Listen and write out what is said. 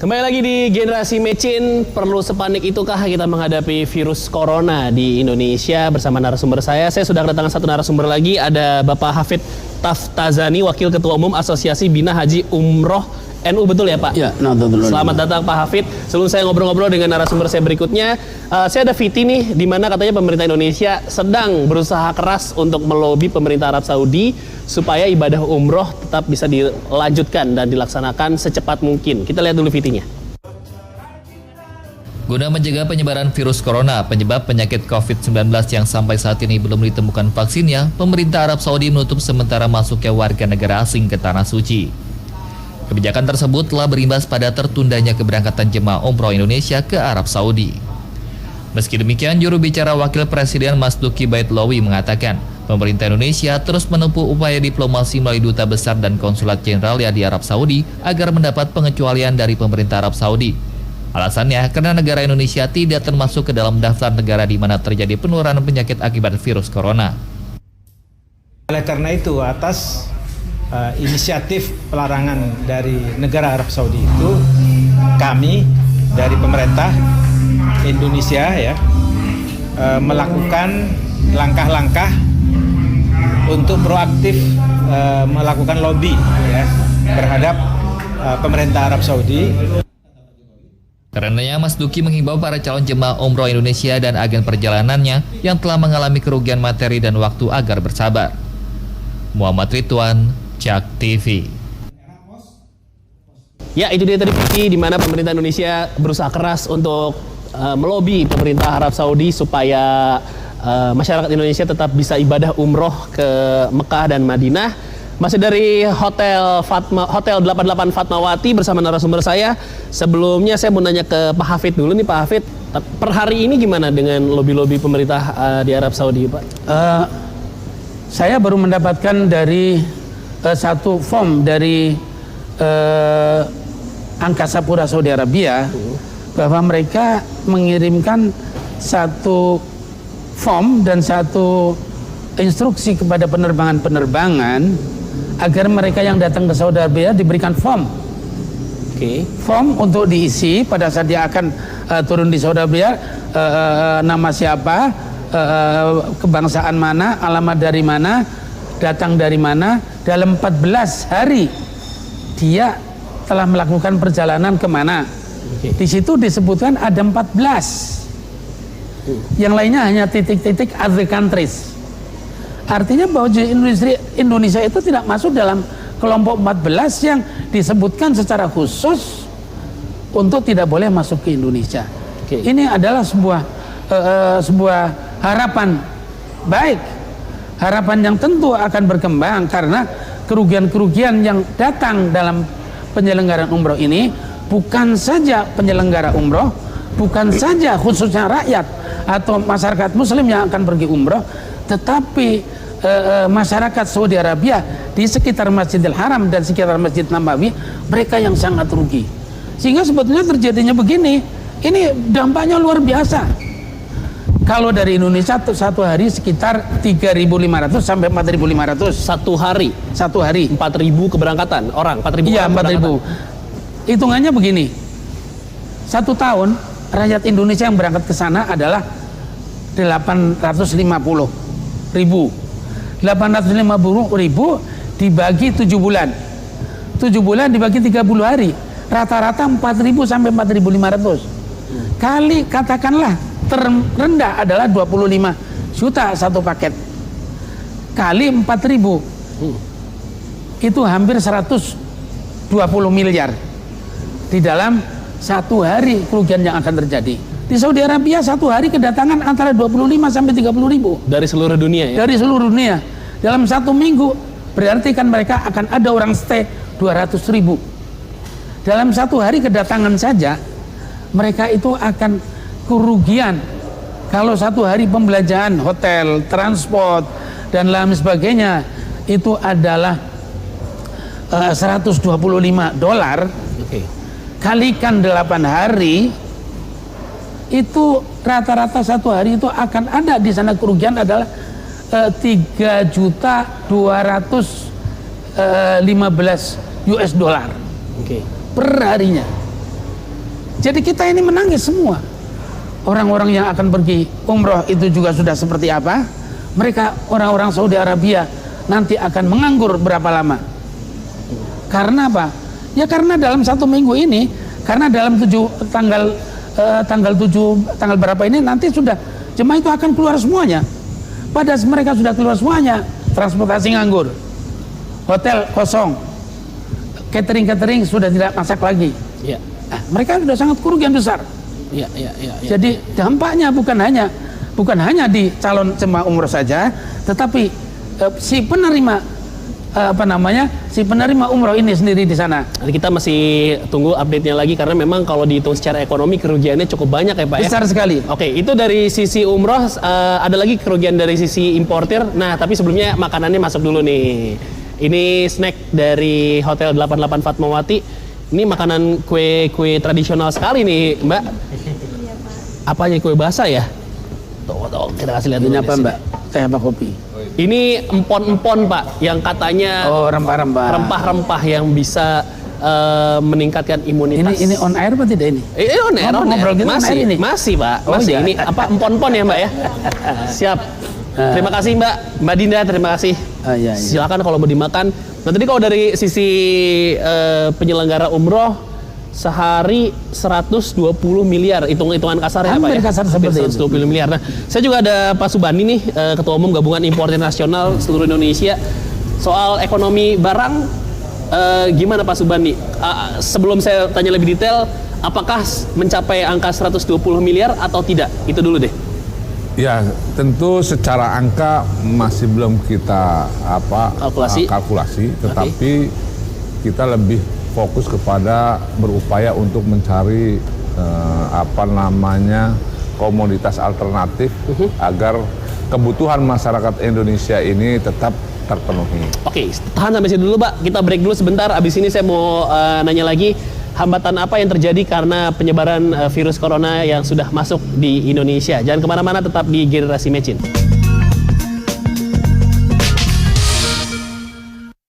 Kembali lagi di Generasi Mecin, perlu sepanik itukah kita menghadapi virus corona di Indonesia? Bersama narasumber saya sudah kedatangan satu narasumber lagi, ada Bapak Hafid Taftazani, Wakil Ketua Umum Asosiasi Bina Haji Umroh NU, betul ya Pak? Ya, selamat datang Pak Hafid. Sebelum saya ngobrol-ngobrol dengan narasumber saya berikutnya, saya ada VT nih, di mana katanya pemerintah Indonesia sedang berusaha keras untuk melobi pemerintah Arab Saudi supaya ibadah umroh tetap bisa dilanjutkan dan dilaksanakan secepat mungkin. Kita lihat dulu VT-nya. Guna mencegah penyebaran virus corona, penyebab penyakit COVID-19 yang sampai saat ini belum ditemukan vaksinnya, pemerintah Arab Saudi menutup sementara masuknya warga negara asing ke Tanah Suci. Kebijakan tersebut telah berimbas pada tertundanya keberangkatan jemaah umroh Indonesia ke Arab Saudi. Meski demikian, juru bicara Wakil Presiden Masduki Baitlawi mengatakan, pemerintah Indonesia terus menempuh upaya diplomasi melalui duta besar dan konsulat jenderal di Arab Saudi agar mendapat pengecualian dari pemerintah Arab Saudi. Alasannya karena negara Indonesia tidak termasuk ke dalam daftar negara di mana terjadi penularan penyakit akibat virus corona. Oleh karena itu, atas inisiatif pelarangan dari negara Arab Saudi itu, kami dari pemerintah Indonesia melakukan langkah-langkah untuk proaktif melakukan lobby terhadap pemerintah Arab Saudi. Karenanya, Mas Duki menghimbau para calon jemaah umroh Indonesia dan agen perjalanannya yang telah mengalami kerugian materi dan waktu agar bersabar. Muhammad Ridwan, Jak TV. Ya, itu dia tadi VT di mana pemerintah Indonesia berusaha keras untuk melobi pemerintah Arab Saudi supaya masyarakat Indonesia tetap bisa ibadah umroh ke Mekah dan Madinah. Masih dari Hotel 88 Fatmawati bersama narasumber saya. Sebelumnya saya mau nanya ke Pak Hafid dulu nih, Pak Hafid. Per hari ini gimana dengan lobi-lobi pemerintah di Arab Saudi, Pak? Saya baru mendapatkan dari satu form dari Angkasa Pura Saudi Arabia bahwa mereka mengirimkan satu form dan satu instruksi kepada penerbangan agar mereka yang datang ke Saudi Arabia diberikan form. Form untuk diisi pada saat dia akan turun di Saudi Arabia, nama siapa, kebangsaan mana, alamat dari mana, datang dari mana. Dalam 14 hari dia telah melakukan perjalanan kemana. Di situ disebutkan ada 14. Yang lainnya hanya titik-titik other countries. Artinya bahwa Indonesia itu tidak masuk dalam kelompok 14 yang disebutkan secara khusus untuk tidak boleh masuk ke Indonesia. Ini adalah sebuah harapan baik, harapan yang tentu akan berkembang karena kerugian-kerugian yang datang dalam penyelenggaraan umroh ini bukan saja penyelenggara umroh, bukan saja khususnya rakyat atau masyarakat muslim yang akan pergi umroh, tetapi masyarakat Saudi Arabia di sekitar Masjidil Haram dan sekitar Masjid Nabawi, mereka yang sangat rugi. Sehingga sebetulnya terjadinya begini, ini dampaknya luar biasa. Kalau dari Indonesia satu hari sekitar 3.500 sampai 4.500 Satu hari? Satu hari 4.000 keberangkatan orang? 4.000 iya, 4.000. Hitungannya begini, satu tahun rakyat Indonesia yang berangkat ke sana adalah 850.000 dibagi 7 bulan 7 bulan dibagi 30 hari, rata-rata 4.000 sampai 4.500 kali, katakanlah terendah adalah 25 juta satu paket, kali 4.000 itu hampir 120 miliar di dalam satu hari kerugian yang akan terjadi. Di Saudi Arabia satu hari kedatangan antara 25 sampai 30 ribu dari seluruh dunia ya? Dari seluruh dunia. Dalam satu minggu berarti kan mereka akan ada orang stay 200 ribu. Dalam satu hari kedatangan saja mereka itu akan kerugian. Kalau satu hari pembelanjaan hotel, transport dan lain sebagainya itu adalah $125, kalikan 8 hari, itu rata-rata satu hari itu akan ada di sana kerugian adalah 3.215 US dollar per harinya. Jadi kita ini menangis semua. Orang-orang yang akan pergi umroh itu juga sudah seperti apa? Mereka orang-orang Saudi Arabia nanti akan menganggur berapa lama? Karena apa? Ya karena dalam 1 minggu ini, karena dalam tanggal 7 tanggal berapa ini nanti sudah jemaah itu akan keluar semuanya. Pada mereka sudah keluar semuanya, transportasi nganggur, hotel kosong, catering sudah tidak masak lagi. Ya. Nah, mereka sudah sangat kerugian besar. Ya. Jadi dampaknya bukan hanya di calon jemaah umroh saja, tetapi si penerima si penerima umroh ini sendiri di sana. Nanti kita masih tunggu update-nya lagi karena memang kalau dihitung secara ekonomi kerugiannya cukup banyak ya Pak ya. Besar sekali. Oke, itu dari sisi umroh, ada lagi kerugian dari sisi importir. Nah, tapi sebelumnya makanannya masuk dulu nih. Ini snack dari Hotel 88 Fatmawati. Ini makanan kue tradisional sekali nih, Mbak. Apanya kue basah ya? Tuh, kita kasih lihat Ini dulu apa di sini. Mbak? Teh apa kopi? Ini empon-empon Pak, yang katanya rempah-rempah yang bisa meningkatkan imunitas. Ini on air apa tidak ini? On air, ngobrol kita on air ini? Masih Pak, Oh, masih. iya. Ini apa empon-empon ya Mbak ya? Siap. Terima kasih Mbak Dinda, terima kasih. Iya. Silakan kalau mau dimakan. Nah tadi kalau dari sisi penyelenggara umroh sehari 120 miliar hitungan kasar ya Pak Hampir ya? kasar Hampir seperti 120 miliar. Nah saya juga ada Pak Subandi nih, Ketua Umum Gabungan Importir Nasional seluruh Indonesia. Soal ekonomi barang, gimana Pak Subandi? Sebelum saya tanya lebih detail, apakah mencapai angka 120 miliar atau tidak? Itu dulu deh. Ya, tentu secara angka masih belum kita kalkulasi, tetapi kita lebih fokus kepada berupaya untuk mencari komoditas alternatif agar kebutuhan masyarakat Indonesia ini tetap terpenuhi. Oke, tahan sampai situ dulu Pak. Kita break dulu sebentar. Abis ini saya mau nanya lagi, hambatan apa yang terjadi karena penyebaran virus corona yang sudah masuk di Indonesia. Jangan kemana-mana, tetap di Generasi Mecin.